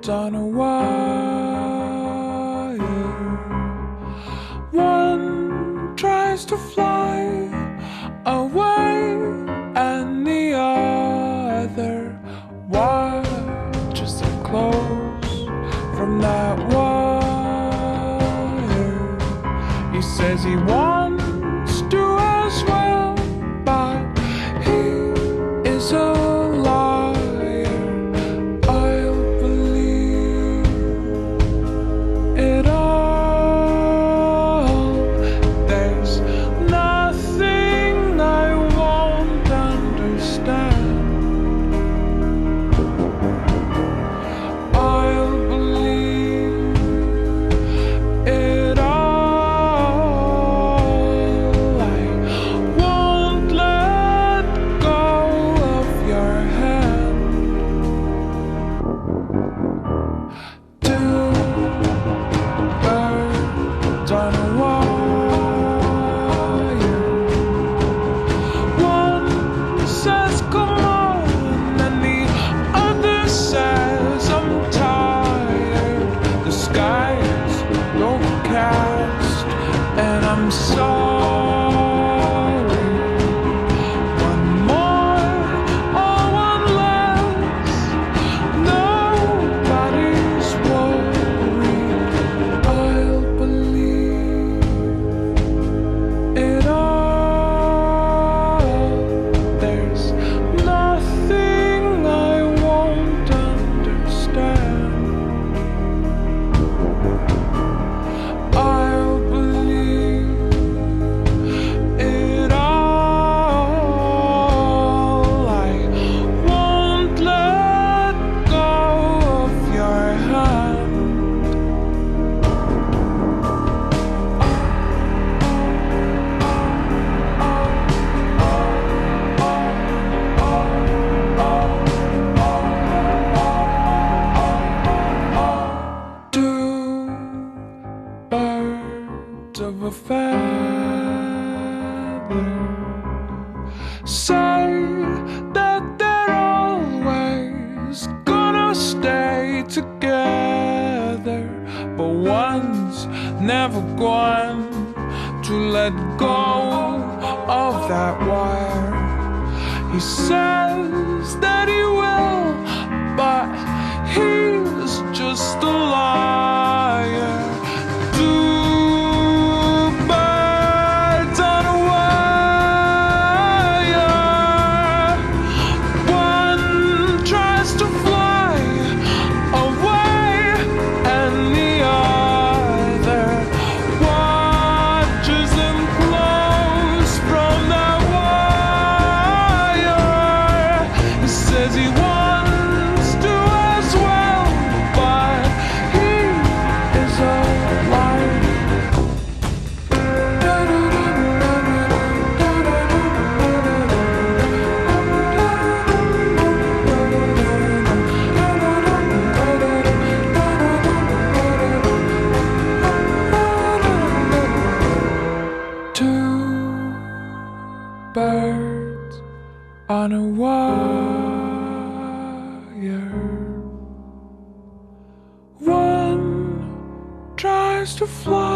on a wire. One tries to fly away, and the other watches it close from that wire. He says he wants to as well, but he is a liar. I'll believe it all. There's nothing I won't understand. I'll believe it all. I won't let go of your hand. Two birds on a wire. One says come on, and the other says I'm tired. The sky's overcast, and I'm sorry. One more or one less, nobody's worried. I'll believe it all. There's nothing I won't understand. I'll believe it all. I won't let go of your hand. Two birds of a feather say that they're always gonna stay together, but one's never going to let go of that wire. He says that he will, but he's just a liar. Two birds on a wire. One tries to fly away, and the other watches him close from that wire. He says he wants to as well, but he is a liar. Two birds on a wire. One tries to fly